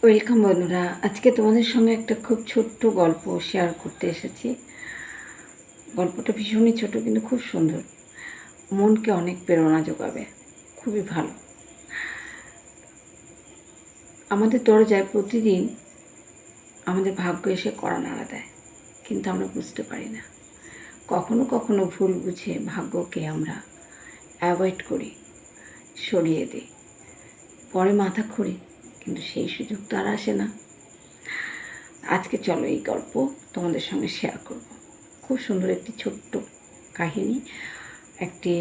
Welcome বন্ধুরা। আজকে তোমাদের সঙ্গে একটা খুব ছোট্ট গল্প শেয়ার করতে এসেছি। গল্পটা ভীষণই ছোট কিন্তু খুব সুন্দর, মনকে অনেক প্রেরণা যোগাবে, খুবই ভালো। আমাদের দরজায় প্রতিদিন আমাদের ভাগ্য এসে কড়া নাড়া দেয়, কিন্তু আমরা বুঝতে পারি না। কখনো কখনো ভুল বুঝে ভাগ্যকে আমরা অ্যাভয়েড করি, সরিয়ে দিই, পরে মাথা খুঁড়ি, কিন্তু সেই সুযোগ তো আর আসে না। আজকে চলো এই গল্প তোমাদের সঙ্গে শেয়ার করব। খুব সুন্দর একটি ছোট্ট কাহিনী। একটি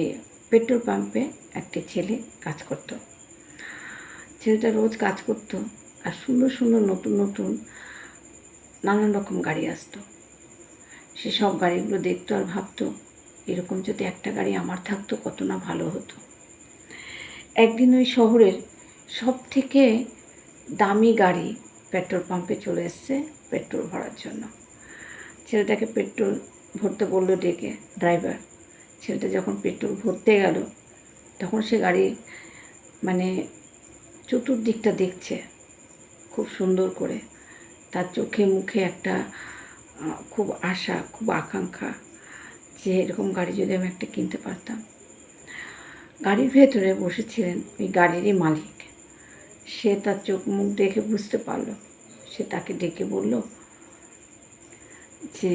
পেট্রোল পাম্পে একটি ছেলে কাজ করত। ছেলেটা রোজ কাজ করত, আর সুন্দর সুন্দর নতুন নতুন নানান রকম গাড়ি আসতো। সে সব গাড়িগুলো দেখতো আর ভাবতো, এরকম যদি একটা গাড়ি আমার থাকতো কত না ভালো হতো। একদিন ওই শহরের সব থেকে দামি গাড়ি পেট্রোল পাম্পে চলে এসছে পেট্রোল ভরার জন্য। ছেলেটাকে পেট্রোল ভরতে বললো ডেকে ড্রাইভার। ছেলেটা যখন পেট্রোল ভরতে গেল, তখন সে গাড়ি চতুর্দিকটা দেখছে খুব সুন্দর করে। তার চোখে মুখে একটা খুব আশা, খুব আকাঙ্ক্ষা যে এরকম গাড়ি যদি আমি একটা কিনতে পারতাম। গাড়ির ভেতরে বসেছিলেন ওই গাড়িরই মালিক। সে তার চোখ মুখ দেখে বুঝতে পারলো। সে তাকে ডেকে বলল যে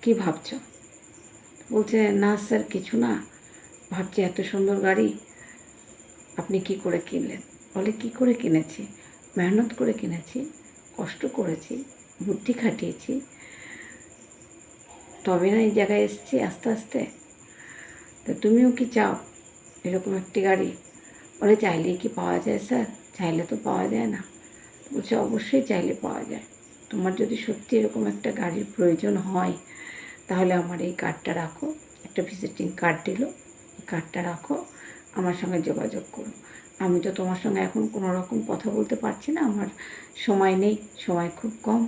কি ভাবছো? বলছে, না স্যার কিছু না, ভাবছি এত সুন্দর গাড়ি আপনি কি করে কিনলেন? বলে, কি করে কিনেছি? মেহনত করে কিনেছি, কষ্ট করেছি, বুদ্ধি খাটিয়েছি, তবে না এই জায়গায় এসেছি আস্তে আস্তে। তো তুমিও কি চাও এরকম একটি গাড়ি? বলে, চাইলেই কি পাওয়া যায় স্যার? চাইলে তো পাওয়া যায় না। বলছে, অবশ্যই চাইলে পাওয়া যায়। তোমার যদি সত্যি এরকম একটা গাড়ির প্রয়োজন হয়, তাহলে আমার এই কার্ডটা রাখো। একটা ভিজিটিং কার্ড দিল, এই কার্ডটা রাখো, আমার সঙ্গে যোগাযোগ করো। আমি তো তোমার সঙ্গে এখন কোনো রকম কথা বলতে পারছি না, আমার সময় নেই, সময় খুব কম।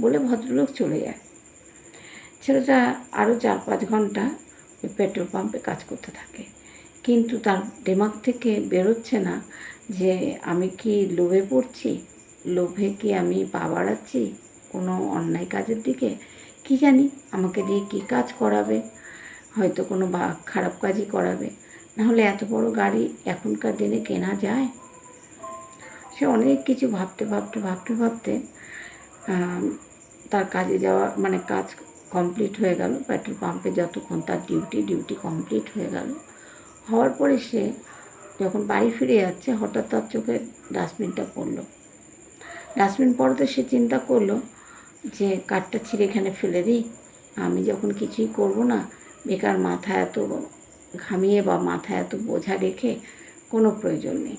বলে ভদ্রলোক চলে যায়। ছেলেটা আরও 4-5 ঘন্টা ওই পেট্রোল পাম্পে কাজ করতে থাকে, কিন্তু তার দিমাগ থেকে বেরোচ্ছে না যে আমি কি লোভে পড়ছি, লোভে কি আমি পা বাড়াচ্ছি কোনো অন্যায় কাজের দিকে। কি জানি আমাকে দিয়ে কী কাজ করাবে, হয়তো কোনো খারাপ কাজই করাবে। নাহলে এত বড় গাড়ি এখনকার দিনে কেনা যায়? সে অনেক কিছু ভাবতে ভাবতে ভাবতে ভাবতে তার কাজে যাওয়া কাজ কমপ্লিট হয়ে গেল। পেট্রোল পাম্পে যতক্ষণ তার ডিউটি কমপ্লিট হয়ে গেল। হওয়ার পরে সে যখন বাড়ি ফিরে যাচ্ছে, হঠাৎ তার চোখে ডাস্টবিনটা পড়লো। ডাস্টবিন পড়াতে সে চিন্তা করলো যে কাঠটা ছিঁড়ে এখানে ফেলে দিই। আমি যখন কিছুই করব না, বেকার মাথা এত ঘামিয়ে বা মাথা এত বোঝা রেখে কোনো প্রয়োজন নেই।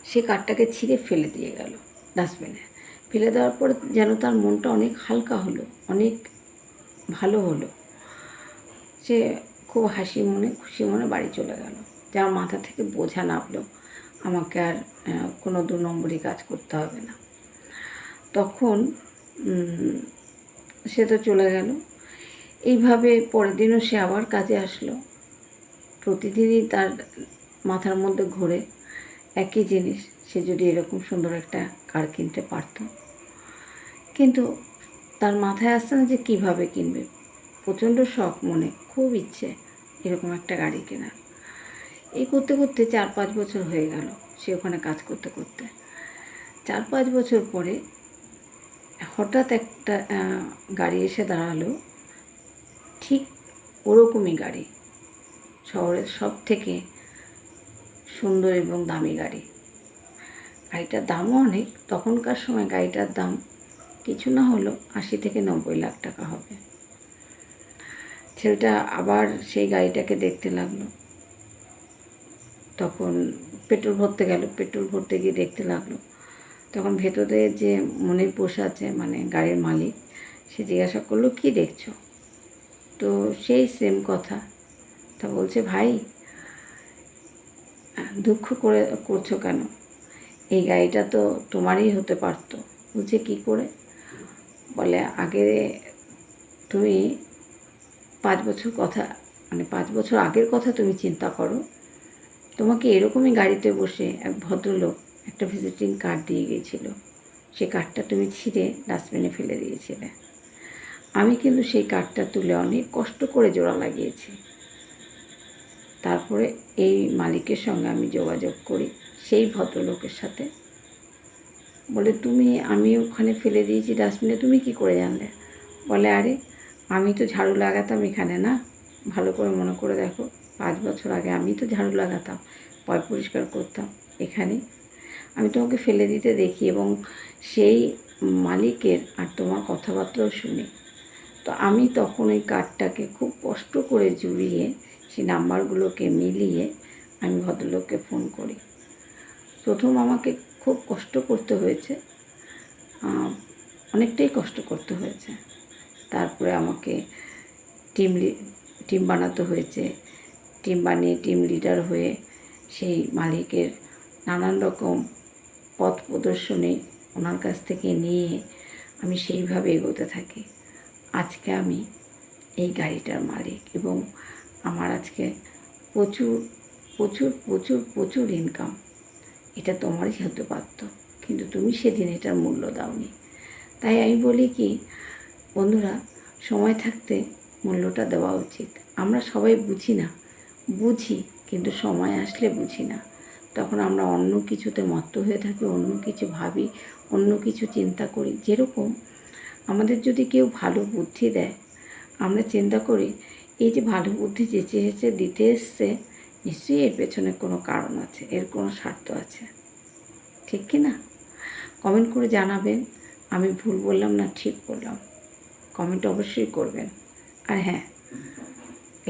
সে কাঠটাকে ছিঁড়ে ফেলে দিয়ে গেল ডাস্টবিনে। ফেলে দেওয়ার পর যেন তার মনটা অনেক হালকা হলো, অনেক ভালো হলো। সে খুব হাসি মনে খুশি মনে বাড়ি চলে গেল। যার মাথা থেকে বোঝা নামলো, আমাকে আর কোনো 2 নম্বরই কাজ করতে হবে না। তখন সে তো চলে গেল। এইভাবে পরের দিনও সে আবার কাজে আসলো। প্রতিদিনই তার মাথার মধ্যে ঘোরে একই জিনিস, সে যদি এরকম সুন্দর একটা কার কিনতে পারত। কিন্তু তার মাথায় আসছে না যে কীভাবে কিনবে। প্রচণ্ড শখ মনে, খুব ইচ্ছে এরকম একটা গাড়ি কেনার। এই করতে করতে 4-5 বছর হয়ে গেল সে ওখানে কাজ করতে করতে। 4-5 বছর পরে হঠাৎ একটা গাড়ি এসে দাঁড়ালো, ঠিক ওরকমই গাড়ি, শহরের সব থেকে সুন্দর এবং দামি গাড়ি। গাড়িটার দামও অনেক। তখনকার সময় গাড়িটার দাম কিছু না হলেও 80-90 লাখ টাকা হবে। ছেলেটা আবার সেই গাড়িটাকে দেখতে লাগলো। তখন পেট্রোল ভরতে গেল, পেট্রোল ভরতে গিয়ে দেখতে লাগলো। তখন ভেতরে যে মনে বসে আছে গাড়ির মালিক, সে জিজ্ঞাসা করলো, কি দেখছো? তো সেই সেম কথা। তা বলছে, ভাই দুঃখ করছো কেন? এই গাড়িটা তো তোমারই হতে পারতো। বলছে, কী করে? বলে, আগে তুমি 5 বছর 5 বছর আগের কথা তুমি চিন্তা করো। তোমাকে এরকমই গাড়িতে বসে এক ভদ্রলোক একটা ভিজিটিং কার্ড দিয়ে গিয়েছিল, সেই কার্ডটা তুমি ছিঁড়ে ডাস্টবিনে ফেলে দিয়েছিলে। আমি কিন্তু সেই কার্ডটা তুলে অনেক কষ্ট করে জোড়া লাগিয়েছি। তারপরে এই মালিকের সঙ্গে আমি যোগাযোগ করি, সেই ভদ্রলোকের সাথে। বলে, আমি ওখানে ফেলে দিয়েছি ডাস্টবিনে, তুমি কি করে জানলে? বলে, আরে আমি তো ঝাড়ু লাগাতাম এখানে, না? ভালো করে মনে করে দেখো, 5 বছর আগে আমি তো ঝাড়ু লাগাতাম, পয় পরিষ্কার করতাম এখানে। আমি তোমাকে ফেলে দিতে দেখি এবং সেই মালিকের আর তোমার কথাবার্তাও শুনি। তো আমি তখন ওই কার্ডটাকে খুব কষ্ট করে জুড়িয়ে সেই নাম্বারগুলোকে মিলিয়ে আমি ভদ্রলোককে ফোন করি। প্রথম আমাকে খুব কষ্ট করতে হয়েছে, অনেকটাই কষ্ট করতে হয়েছে। তারপরে আমাকে টিম বানাতে হয়েছে। টিম বানিয়ে টিম লিডার হয়ে সেই মালিকের নানান রকম পথ প্রদর্শনী ওনার কাছ থেকে নিয়ে আমি সেইভাবে এগোতে থাকি। আজকে আমি এই গাড়িটার মালিক এবং আমার আজকে প্রচুর প্রচুর প্রচুর প্রচুর ইনকাম। এটা তোমারই হতে পারত, কিন্তু তুমি সেদিন এটার মূল্য দাওনি। তাই আমি বলি কি বন্ধুরা, সময় থাকতে মূল্যটা দেওয়া উচিত। আমরা সবাই বুঝি কিন্তু সময় আসলে বুঝি না। তখন আমরা অন্য কিছুতে মত্ত হয়ে থাকি, অন্য কিছু ভাবি, অন্য কিছু চিন্তা করি। যেরকম আমাদের যদি কেউ ভালো বুদ্ধি দেয়, আমরা চিন্তা করি এই যে ভালো বুদ্ধি চেঁচে দিতে এসছে, নিশ্চয়ই এর পেছনে কোনো কারণ আছে, এর কোনো স্বার্থ আছে, ঠিক কি না? কমেন্ট করে জানাবেন আমি ভুল বললাম না ঠিক বললাম। কমেন্ট অবশ্যই করবেন, আর হ্যাঁ,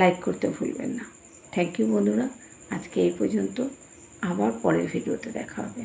লাইক করতে ভুলবেন না। থ্যাংক ইউ বন্ধুরা, আজকে এই পর্যন্ত। আবার পরের ভিডিওতে দেখা হবে।